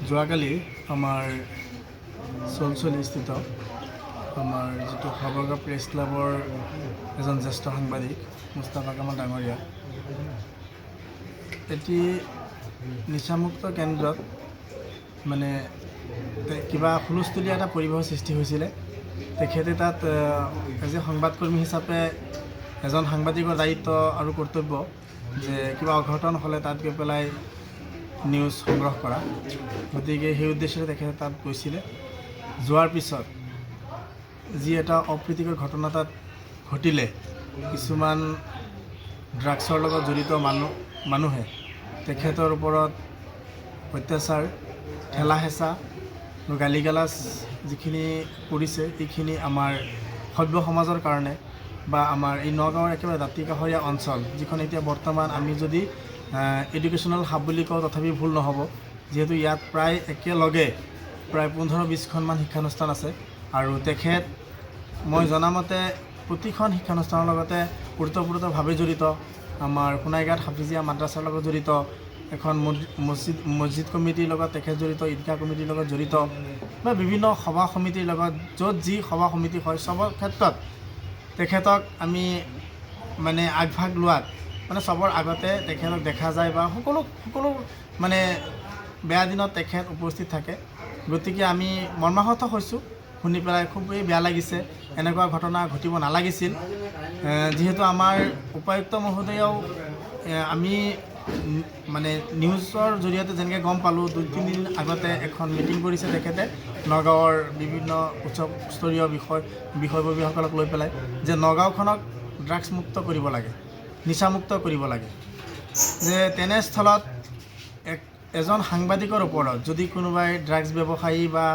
যোৱাকালি আমাৰ চলচলিস্থিত আমাৰ যিটো সাবৰগাঁও প্ৰেছ ক্লাবৰ এজন জ্যেষ্ঠ সাংবাদিক মুস্তাফা কামাল ডাঙৰীয়া এটি নিচামুক্ত কেন্দ্ৰত মানে কিবা হুলস্থুলীয়া এটা পৰিৱেশৰ সৃষ্টি হৈছিলে। তেখেতে তাত এজ এ সংবাদকৰ্মী হিচাপে এজন সাংবাদিকৰ দায়িত্ব আৰু কৰ্তব্য যে কিবা অঘটন হ'লে তাত গৈ পেলাই নিউজ সংগ্ৰহ কৰা। গতিকে সেই উদ্দেশ্যে তেখেতে তাত গৈছিলে। যোৱাৰ পিছত যি এটা অপ্ৰীতিকৰ ঘটনা তাত ঘটিলে, কিছুমান ড্ৰাগছৰ লগত জড়িত মানুহে তেখেতৰ ওপৰত অত্যাচাৰ, ঠেলা হেঁচা আৰু গালি গালাজ যিখিনি কৰিছে, এইখিনি আমাৰ সভ্য সমাজৰ কাৰণে বা আমাৰ এই নগাঁৱৰ একেবাৰে দাঁতিকাষৰীয়া অঞ্চল, যিখন এতিয়া বৰ্তমান আমি যদি এডুকেশ্যনেল হাব বুলি কওঁ তথাপি ভুল নহ'ব, যিহেতু ইয়াত প্ৰায় একেলগে প্ৰায় 15-20খনমান শিক্ষানুষ্ঠান আছে। আৰু তেখেত মই জনামতে প্ৰতিখন শিক্ষানুষ্ঠানৰ লগতে ওতঃপ্ৰোতভাৱে জড়িত। আমাৰ সোণাইঘাট হাফিজিয়া মাদ্ৰাছাৰ লগত জড়িত, এখন মছজিদ কমিটিৰ লগত তেখেত জড়িত, ঈদগাহ কমিটিৰ লগত জড়িত বা বিভিন্ন সভা সমিতিৰ লগত, য'ত যি সভা সমিতি হয় চবৰ ক্ষেত্ৰত তেখেতক আমি মানে আগভাগ লোৱাত মানে চবৰ আগতে তেখেতক দেখা যায় বা সকলো মানে বেয়া দিনত তেখেত উপস্থিত থাকে। গতিকে আমি মৰ্মাহত হৈছোঁ, শুনি পেলাই খুবেই বেয়া লাগিছে। এনেকুৱা ঘটনা ঘটিব নালাগিছিল। যিহেতু আমাৰ উপায়ুক্ত মহোদয়াও আমি মানে নিউজৰ জৰিয়তে যেনেকৈ গম পালোঁ, 2-3 দিন আগতে এখন মিটিং কৰিছে তেখেতে নগাঁৱৰ বিভিন্ন উচ্চস্তৰীয় বিষয়ববীয়াসকলক লৈ পেলাই, যে নগাঁওখনক ড্ৰাগছমুক্ত কৰিব লাগে, নিচামুক্ত কৰিব লাগে। যে তেনেস্থলত এজন সাংবাদিকৰ ওপৰত যদি কোনোবাই ড্ৰাগছ ব্যৱসায়ী বা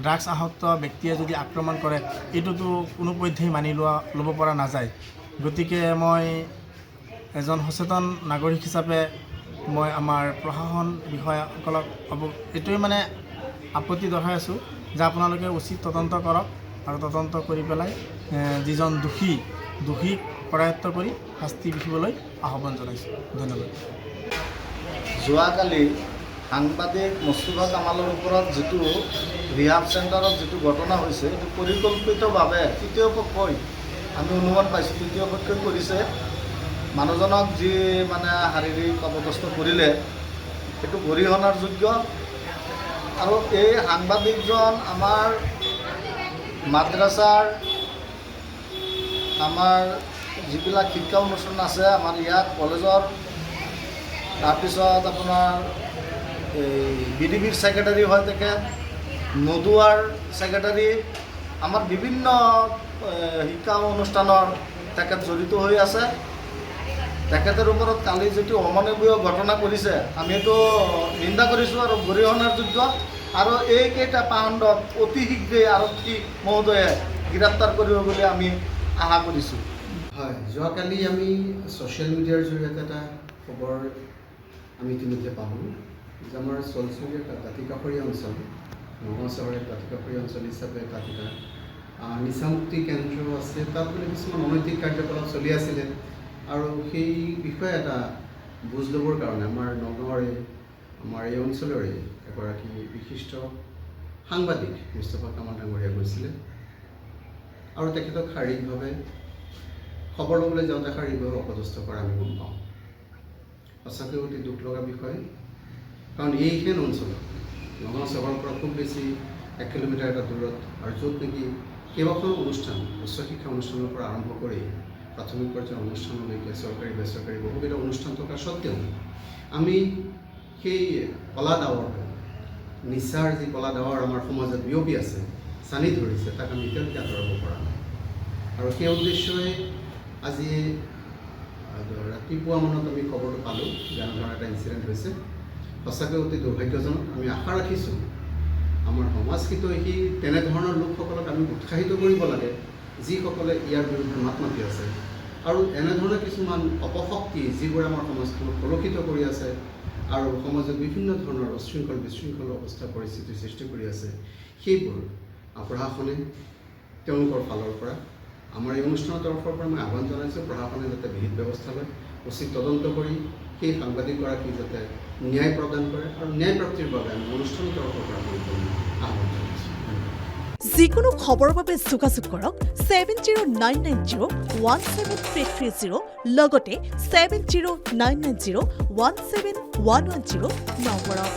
ড্ৰাগছ আসক্ত ব্যক্তিয়ে যদি আক্ৰমণ কৰে, এইটোতো কোনোপধ্যেই মানি ল'ব পৰা নাযায়। গতিকে মই এজন সচেতন নাগৰিক হিচাপে মই আমাৰ প্ৰশাসন বিষয়াসকলক এইটোৱে মানে আপত্তি দৰ্শাই আছোঁ যে আপোনালোকে উচিত তদন্ত কৰক আৰু তদন্ত কৰি পেলাই যিজন দোষীক কৰায়ত্ব কৰি শাস্তি বিহিবলৈ আহ্বান জনাইছোঁ। ধন্যবাদ। যোৱাকালি সাংবাদিক মুস্তাফা কামালৰ ওপৰত যিটো ৰিহাব চেণ্টাৰত যিটো ঘটনা হৈছে, এইটো পৰিকল্পিতভাৱে তৃতীয় পক্ষই আমি অনুমান পাইছোঁ, তৃতীয় পক্ষই কৰিছে। মানুহজনক যি মানে শাৰীৰিক অপদস্থ কৰিলে, সেইটো গৰিহণাৰ যোগ্য। আৰু এই সাংবাদিকজন আমাৰ মাদ্ৰাছাৰ, আমাৰ যিবিলাক শিক্ষা অনুষ্ঠান আছে আমাৰ ইয়াত কলেজৰ, তাৰপিছত আপোনাৰ এই বিডিবিৰ ছেক্ৰেটাৰী হয় তেখেত, নদুৱাৰ ছেক্ৰেটাৰী, আমাৰ বিভিন্ন শিক্ষা অনুষ্ঠানৰ তেখেত জড়িত হৈ আছে। তেখেতৰ ওপৰত কালি যিটো অমানৱীয় ঘটনা কৰিছে, আমি এইটো নিন্দা কৰিছোঁ আৰু গৰিহণাৰ যোগ্য। আৰু এইকেইটা কাণ্ডক অতি শীঘ্ৰেই আৰক্ষী মহোদয়ে গ্ৰেপ্তাৰ কৰিব বুলি আমি আশা কৰিছোঁ। হয়, যোৱাকালি আমি ছ'চিয়েল মিডিয়াৰ জৰিয়তে এটা খবৰ আমি ইতিমধ্যে পালোঁ যে আমাৰ চলচলীয়া দাঁতিকাষৰীয়া অঞ্চল, নগাঁও চহৰৰ দাঁতিকাষৰীয়া অঞ্চল হিচাপে তাত এটা নিচামুক্তি কেন্দ্ৰ আছে। তাত মানে কিছুমান অনৈতিক কাৰ্যকলাপ চলি আছিলে আৰু সেই বিষয়ে এটা বুজ ল'বৰ কাৰণে আমাৰ নগাঁৱৰে, আমাৰ এই অঞ্চলৰে এগৰাকী বিশিষ্ট সাংবাদিক মুস্তাফা কামাল ডাঙৰীয়া গৈছিলে আৰু তেখেতক শাৰীৰিকভাৱে খবৰ ল'বলৈ যাওঁতে শাৰীৰিকভাৱে অপদস্থ কৰা আমি গম পাওঁ। সঁচাকৈ অতি দুখ লগা বিষয়, কাৰণ এইখন অঞ্চলত নগাঁও চহৰৰ পৰা খুব বেছি 1 কিলোমিটাৰ এটা দূৰত, আৰু য'ত নেকি কেইবাখনো অনুষ্ঠান, উচ্চ শিক্ষা অনুষ্ঠানৰ পৰা আৰম্ভ কৰি প্ৰাথমিক পৰ্যায়ৰ অনুষ্ঠানলৈকে চৰকাৰী বেচৰকাৰী বহুকেইটা অনুষ্ঠান থকা স্বত্বেও আমি সেই কলা ডাৱৰটো, নিচাৰ যি কলা ডাৱৰ আমাৰ সমাজত বিয়পি আছে, চানি ধৰিছে, তাক আমি এতিয়ালৈকে আঁতৰাব পৰা নাই। আৰু সেই উদ্দেশ্যই আজি ৰাতিপুৱা মানত আমি খবৰটো পালোঁ যে এনেধৰণৰ এটা ইনচিডেণ্ট হৈছে। সঁচাকৈ অতি দুৰ্ভাগ্যজনক। আমি আশা ৰাখিছোঁ আমাৰ সমাজহিতৈষী তেনেধৰণৰ লোকসকলক আমি উৎসাহিত কৰিব লাগে, যিসকলে ইয়াৰ বিৰুদ্ধে মাত মাতি আছে। আৰু এনেধৰণৰ কিছুমান অপশক্তি যিবোৰে আমাৰ সমাজখনক কলুষিত কৰি আছে আৰু সমাজত বিভিন্ন ধৰণৰ বিশৃংখল অৱস্থা পৰিস্থিতিৰ সৃষ্টি কৰি আছে, সেইবোৰ প্ৰশাসনে তেওঁলোকৰ ফালৰ পৰা, আমাৰ এই অনুষ্ঠানৰ তৰফৰ পৰা মই আহ্বান জনাইছোঁ, প্ৰশাসনে যাতে বিহিত ব্যৱস্থা লয়, উচিত তদন্ত কৰি সেই সাংবাদিকগৰাকী যাতে ন্যায় প্ৰদান কৰে আৰু ন্যায় প্ৰাপ্তিৰ বাবে আমি অনুষ্ঠান তৰফৰ পৰা কৰিবলৈ আহ্বান জনাইছোঁ। যিকোনো খবৰৰ বাবে যোগাযোগ কৰক 7099017330 লগতে 7099017110 নম্বৰত।